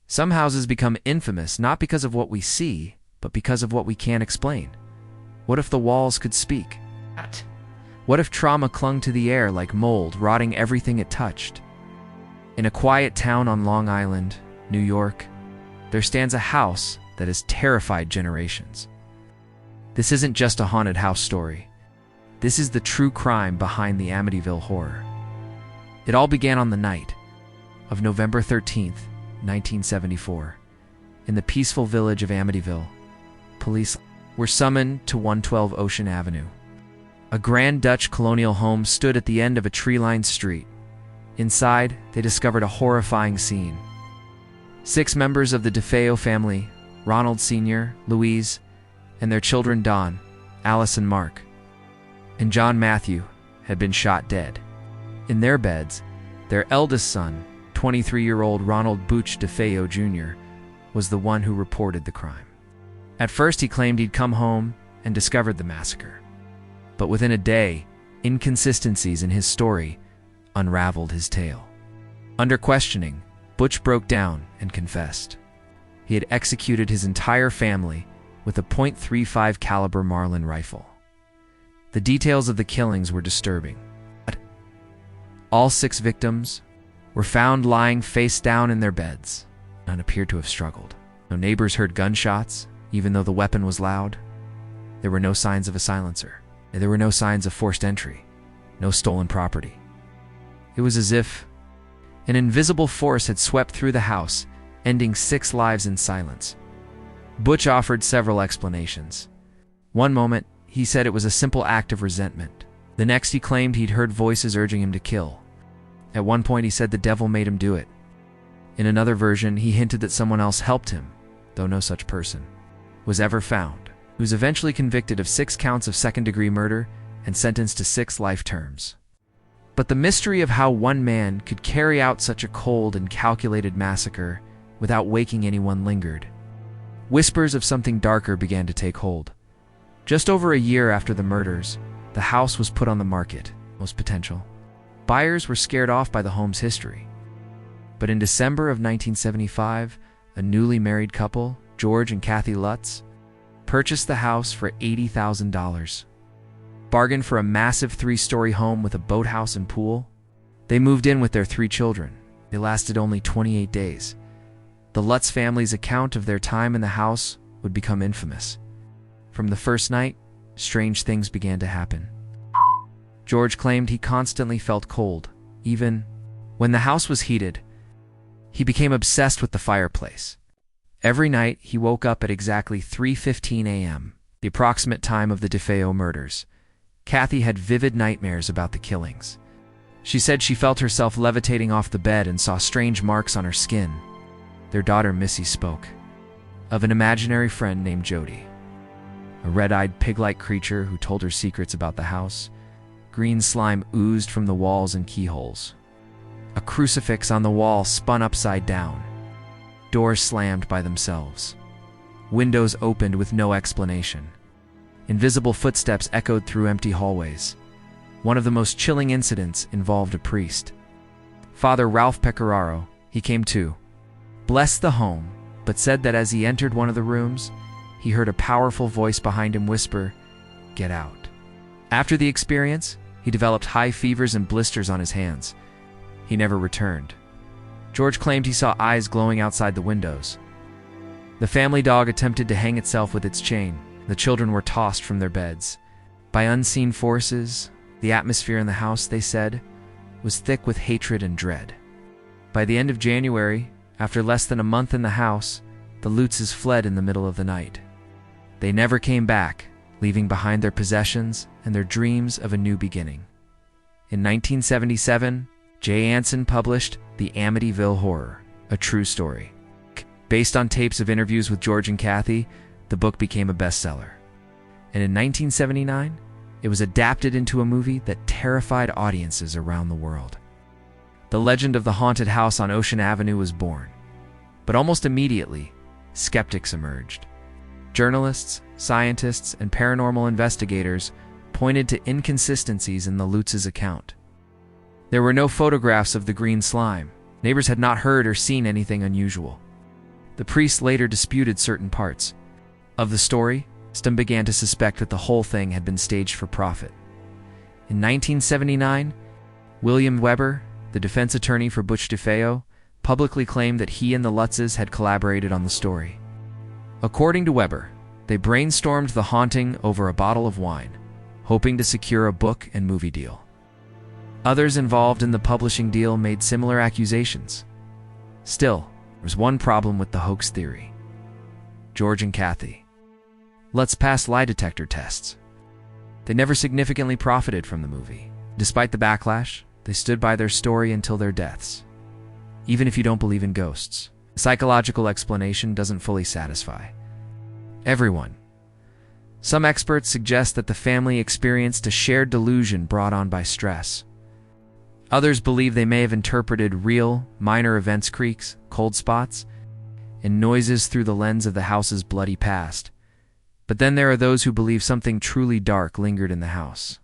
Some houses become infamous not because of what we see, but because of what we can't explain. What if the walls could speak? What if trauma clung to the air like mold, rotting everything it touched? In a quiet town on Long Island, New York, there stands a house that has terrified generations. This isn't just a haunted house story. This is the true crime behind the Amityville Horror. It all began on the night of November 13th, 1974. In the peaceful village of Amityville, police were summoned to 112 Ocean Avenue. A grand Dutch colonial home stood at the end of a tree-lined street. Inside, they discovered a horrifying scene. 6 members of the DeFeo family, Ronald Sr., Louise, and their children Don, Alice and Mark, and John Matthew, had been shot dead. In their beds, their eldest son, 23-year-old Ronald Butch DeFeo Jr., was the one who reported the crime. At first, he claimed he'd come home and discovered the massacre. But within a day, inconsistencies in his story unraveled his tale. Under questioning, Butch broke down and confessed. He had executed his entire family with a .35 caliber Marlin rifle. The details of the killings were disturbing. All 6 victims were found lying face down in their beds. None appeared to have struggled. No neighbors heard gunshots, even though the weapon was loud. There were no signs of a silencer. There were no signs of forced entry, no stolen property. It was as if an invisible force had swept through the house, ending 6 lives in silence. Butch offered several explanations. One moment, he said it was a simple act of resentment. The next, he claimed he'd heard voices urging him to kill. At one point, he said the devil made him do it. In another version, he hinted that someone else helped him, though no such person was ever found. He was eventually convicted of 6 counts of second-degree murder and sentenced to 6 life terms. But the mystery of how one man could carry out such a cold and calculated massacre without waking anyone lingered. Whispers of something darker began to take hold. Just over a year after the murders, the house was put on the market. Most potential buyers were scared off by the home's history. But in December of 1975, a newly married couple, George and Kathy Lutz, purchased the house for $80,000. Bargained for a massive 3-story home with a boathouse and pool. They moved in with their 3 children. It lasted only 28 days. The Lutz family's account of their time in the house would become infamous. From the first night, strange things began to happen. George claimed he constantly felt cold. Even when the house was heated, he became obsessed with the fireplace. Every night, he woke up at exactly 3:15 a.m., the approximate time of the DeFeo murders. Kathy had vivid nightmares about the killings. She said she felt herself levitating off the bed and saw strange marks on her skin. Their daughter Missy spoke of an imaginary friend named Jody, a red-eyed pig-like creature who told her secrets about the house. Green slime oozed from the walls and keyholes. A crucifix on the wall spun upside down. Doors slammed by themselves. Windows opened with no explanation. Invisible footsteps echoed through empty hallways. One of the most chilling incidents involved a priest. Father Ralph Pecoraro, he came too, blessed the home, but said that as he entered one of the rooms, he heard a powerful voice behind him whisper, "Get out." After the experience, he developed high fevers and blisters on his hands. He never returned. George claimed he saw eyes glowing outside the windows. The family dog attempted to hang itself with its chain. The children were tossed from their beds. By unseen forces, the atmosphere in the house, they said, was thick with hatred and dread. By the end of January, after less than a month in the house, the Lutzes fled in the middle of the night. They never came back, leaving behind their possessions and their dreams of a new beginning. In 1977, Jay Anson published The Amityville Horror, a true story. Based on tapes of interviews with George and Kathy, the book became a bestseller. And in 1979, it was adapted into a movie that terrified audiences around the world. The legend of the haunted house on Ocean Avenue was born. But almost immediately, skeptics emerged. Journalists, scientists, and paranormal investigators pointed to inconsistencies in the Lutz's account. There were no photographs of the green slime. Neighbors had not heard or seen anything unusual. The priest later disputed certain parts of the story. Some began to suspect that the whole thing had been staged for profit. In 1979, William Weber, the defense attorney for Butch DeFeo, publicly claimed that he and the Lutzes had collaborated on the story. According to Weber, they brainstormed the haunting over a bottle of wine, hoping to secure a book and movie deal. Others involved in the publishing deal made similar accusations. Still, there was one problem with the hoax theory. George and Kathy Lutz passed lie detector tests. They never significantly profited from the movie. Despite the backlash, they stood by their story until their deaths. Even if you don't believe in ghosts, the psychological explanation doesn't fully satisfy everyone. Some experts suggest that the family experienced a shared delusion brought on by stress. Others believe they may have interpreted real, minor events, creaks, cold spots, and noises through the lens of the house's bloody past. But then there are those who believe something truly dark lingered in the house.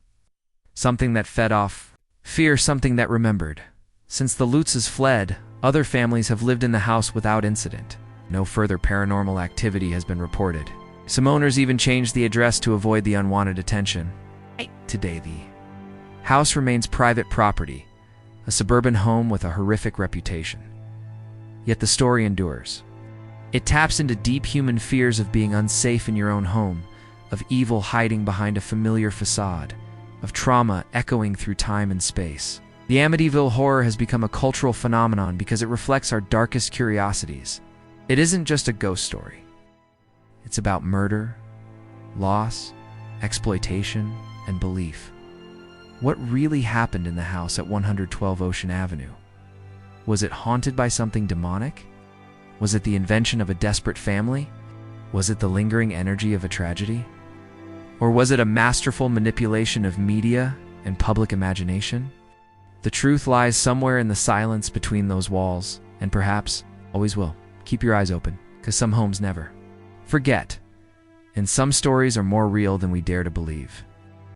Something that fed off fear, something that remembered. Since the Lutzes fled, other families have lived in the house without incident. No further paranormal activity has been reported. Some owners even changed the address to avoid the unwanted attention. Today, the house remains private property, a suburban home with a horrific reputation. Yet the story endures. It taps into deep human fears of being unsafe in your own home, of evil hiding behind a familiar facade, of trauma echoing through time and space. The Amityville Horror has become a cultural phenomenon because it reflects our darkest curiosities. It isn't just a ghost story. It's about murder, loss, exploitation, and belief. What really happened in the house at 112 Ocean Avenue? Was it haunted by something demonic? Was it the invention of a desperate family? Was it the lingering energy of a tragedy? Or was it a masterful manipulation of media and public imagination? The truth lies somewhere in the silence between those walls, and perhaps always will. Keep your eyes open, because some homes never forget, and some stories are more real than we dare to believe.